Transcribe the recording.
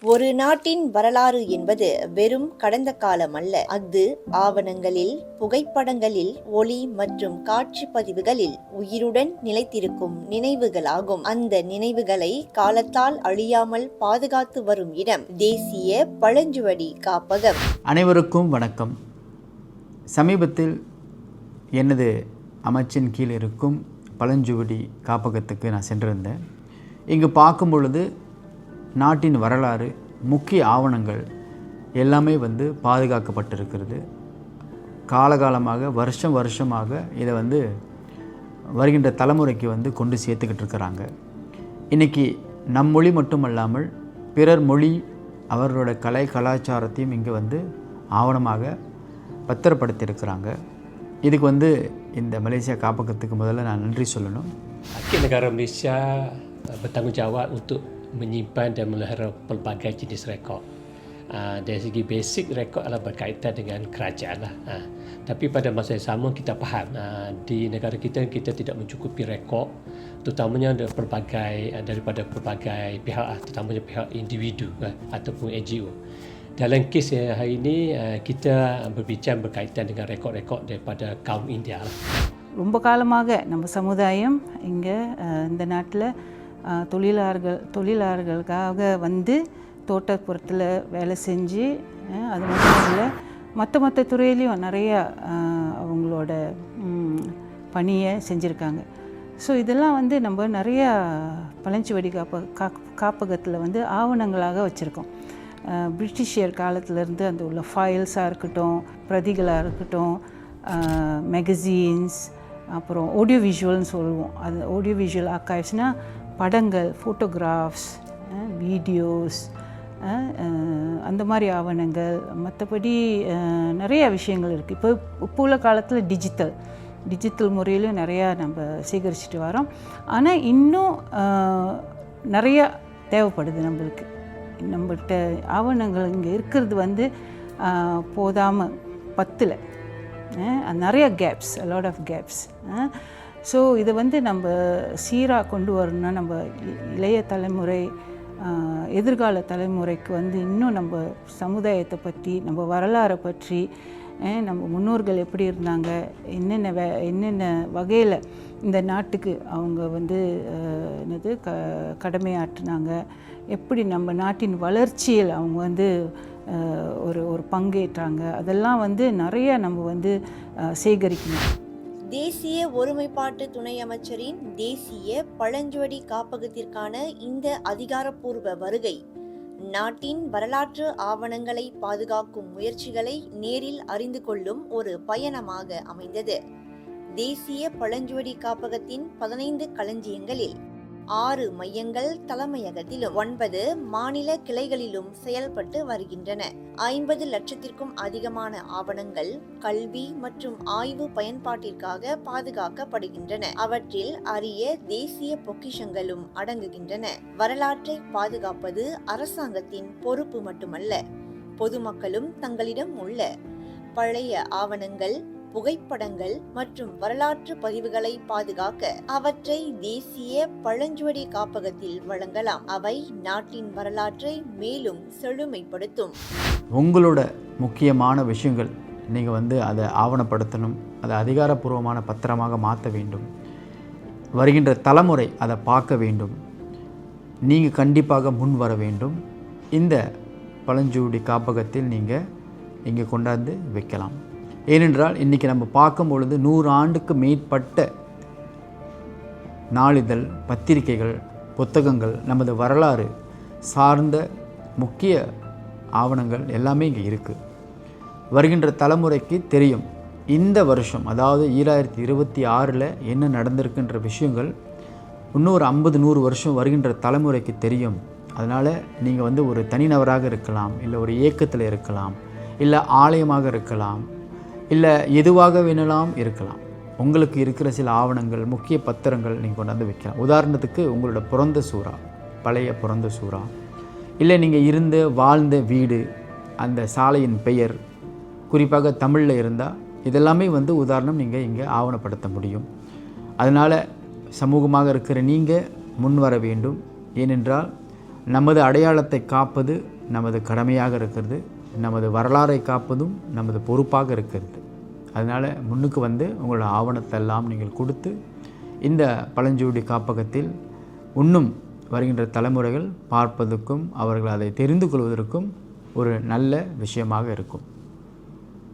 ஒரு நாட்டின் வரலாறு என்பது வெறும் கடந்த காலம் அல்ல. அது ஆவணங்களில், புகைப்படங்களில், ஒளி மற்றும் காட்சி பதிவுகளில் உயிருடன் நிலைத்திருக்கும் நினைவுகளாகும். அந்த நினைவுகளை காலத்தால் அழியாமல் பாதுகாத்து வரும் இடம் தேசிய பழஞ்சுவடி காப்பகம். அனைவருக்கும் வணக்கம். சமீபத்தில் எனது அமைச்சின் கீழ் இருக்கும் பழஞ்சுவடி காப்பகத்துக்கு நான் சென்றிருந்தேன். இங்கு பார்க்கும் பொழுது நாட்டின் வரலாறு, முக்கிய ஆவணங்கள் எல்லாமே பாதுகாக்கப்பட்டிருக்கிறது. காலகாலமாக வருஷமாக இதை வருகின்ற தலைமுறைக்கு கொண்டு சேர்த்துக்கிட்டு இருக்கிறாங்க. இன்றைக்கி நம் மொழி மட்டுமல்லாமல் பிறர் மொழி, அவர்களோட கலை கலாச்சாரத்தையும் இங்கே ஆவணமாக பத்திரப்படுத்தியிருக்கிறாங்க. இதுக்கு இந்த மலேசியா காப்பகத்துக்கு முதல்ல நான் நன்றி சொல்லணும். Negara Malaysia bertanggungjawab untuk menyimpan dan melihara pelbagai jenis rekod. Dari segi basic, rekod adalah berkaitan dengan kerajaan lah. Tapi pada masa yang sama kita faham di negara kita tidak mencukupi rekod, terutamanya daripada pelbagai pihak, terutamanya pihak individu ataupun NGO. Dalam kes hari ini kita berbincang berkaitan dengan rekod-rekod daripada kaum India lah. ரொம்ப காலமாக நம்ம சமுதாயம் இங்கே இந்த நாட்டில் தொழிலாளர்களுக்காக தோட்டப்புறத்தில் வேலை செஞ்சு, அது மட்டும் இல்லை மற்ற துறையிலையும் நிறையா அவங்களோட பணியை செஞ்சுருக்காங்க. ஸோ இதெல்லாம் நம்ம நிறையா பழஞ்சுவடி காப்பகத்தில் ஆவணங்களாக வச்சுருக்கோம். பிரிட்டிஷியர் காலத்திலேருந்து அந்த உள்ள ஃபைல்ஸாக இருக்கட்டும், பிரதிகளாக இருக்கட்டும், மேகசீன்ஸ், அப்புறம் ஆடியோ விஷுவல்னு சொல்லுவோம். அது ஆடியோ விஷுவல் ஆர்கைவ்ஸ்னால் படங்கள், ஃபோட்டோகிராஃப்ஸ், வீடியோஸ், அந்த மாதிரி ஆவணங்கள். மற்றபடி நிறைய விஷயங்கள் இருக்குது. இப்போ உள்ள காலத்தில் டிஜிட்டல் முறையிலும் நிறையா நம்ம சேகரிச்சுட்டு வரோம். ஆனால் இன்னும் நிறையா தேவைப்படுது நம்மள்கிட்ட ஆவணங்கள் இங்கே இருக்கிறது போதாமல் பத்தில் நிறைய gaps, lot of gaps. So இதை நம்ம சீராக கொண்டு வரணும்னா நம்ம இளைய தலைமுறை, எதிர்கால தலைமுறைக்கு இன்னும் நம்ம சமுதாயத்தை பற்றி, நம்ம வரலாறை பற்றி, நம்ம முன்னோர்கள் எப்படி இருந்தாங்க, என்னென்ன வகையில் இந்த நாட்டுக்கு அவங்க கடமையாற்றினாங்க, எப்படி நம்ம நாட்டின் வளர்ச்சியில் அவங்க ஒரு பங்கேற்றாங்க, அதெல்லாம் நிறைய நம்ம சேகரிக்கணும். தேசிய ஒருமைப்பாட்டு துணை அமைச்சரின் தேசிய பழஞ்சுவடி காப்பகத்திற்கான இந்த அதிகாரப்பூர்வ வருகை நாட்டின் வரலாற்று ஆவணங்களை பாதுகாக்கும் முயற்சிகளை நேரில் அறிந்து கொள்ளும் ஒரு பயணமாக அமைந்தது. தேசிய பழஞ்சுவடி காப்பகத்தின் 15 களஞ்சியங்களில் 6 மையங்கள் தலைமையகத்திலும் 9 மாநில கிளைகளிலும் செயல்பட்டு வருகின்றன. 50 லட்சத்திற்கும் அதிகமான ஆவணங்கள் கல்வி மற்றும் ஆய்வு பயன்பாட்டிற்காக பாதுகாக்கப்படுகின்றன. அவற்றில் அரிய தேசிய பொக்கிஷங்களும் அடங்குகின்றன. வரலாற்றை பாதுகாப்பது அரசாங்கத்தின் பொறுப்பு மட்டுமல்ல, பொதுமக்களும் தங்களிடம் உள்ள பழைய ஆவணங்கள், புகைப்படங்கள் மற்றும் வரலாற்று பதிவுகளை பாதுகாக்க அவற்றை தேசிய பழஞ்சுவடி காப்பகத்தில் வழங்கலாம். அவை நாட்டின் வரலாற்றை மேலும் செழுமைப்படுத்தும். உங்களோட முக்கியமான விஷயங்கள் நீங்கள் அதை ஆவணப்படுத்தணும், அதை அதிகாரப்பூர்வமான பத்திரமாக மாற்ற வேண்டும். வருகின்ற தலைமுறை அதை பார்க்க வேண்டும். நீங்கள் கண்டிப்பாக முன் வர வேண்டும். இந்த பழஞ்சுவடி காப்பகத்தில் நீங்கள் இங்கே கொண்டாந்து வைக்கலாம். ஏனென்றால் இன்றைக்கி நம்ம பார்க்கும் பொழுது 100 ஆண்டுக்கு மேற்பட்ட நாளிதழ், பத்திரிகைகள், புத்தகங்கள், நமது வரலாறு சார்ந்த முக்கிய ஆவணங்கள் எல்லாமே இங்கே இருக்குது. வருகின்ற தலைமுறைக்கு தெரியும் இந்த வருஷம், அதாவது 2026 என்ன நடந்திருக்குன்ற விஷயங்கள் இன்னொரு 50-100 வருஷம் வருகின்ற தலைமுறைக்கு தெரியும். அதனால் நீங்கள் ஒரு தனிநபராக இருக்கலாம், இல்லை ஒரு இயக்கத்தில் இருக்கலாம், இல்லை ஆலயமாக இருக்கலாம், இல்லை எதுவாக வேணலாம் இருக்கலாம். உங்களுக்கு இருக்கிற சில ஆவணங்கள், முக்கிய பத்திரங்கள் நீங்கள் கொண்டாந்து வைக்கலாம். உதாரணத்துக்கு உங்களோட பிறந்த சூறா, பழைய பிறந்த சூறா, இல்லை நீங்கள் வாழ்ந்த வீடு, அந்த சாலையின் பெயர், குறிப்பாக தமிழில் இருந்தால் இதெல்லாமே உதாரணம் நீங்கள் இங்கே ஆவணப்படுத்த முடியும். அதனால் சமூகமாக இருக்கிற நீங்கள் முன் வர வேண்டும். ஏனென்றால் நமது அடையாளத்தை காப்பது நமது கடமையாக இருக்கிறது, நமது வரலாறை காப்பதும் நமது பொறுப்பாக இருக்கிறது. அதனால் முன்னுக்கு வந்து உங்களோட ஆவணத்தெல்லாம் நீங்கள் கொடுத்து இந்த பழஞ்சுவடி காப்பகத்தில் இன்னும் வருகின்ற தலைமுறைகள் பார்ப்பதற்கும் அவர்கள் அதை தெரிந்து கொள்வதற்கும் ஒரு நல்ல விஷயமாக இருக்கும்.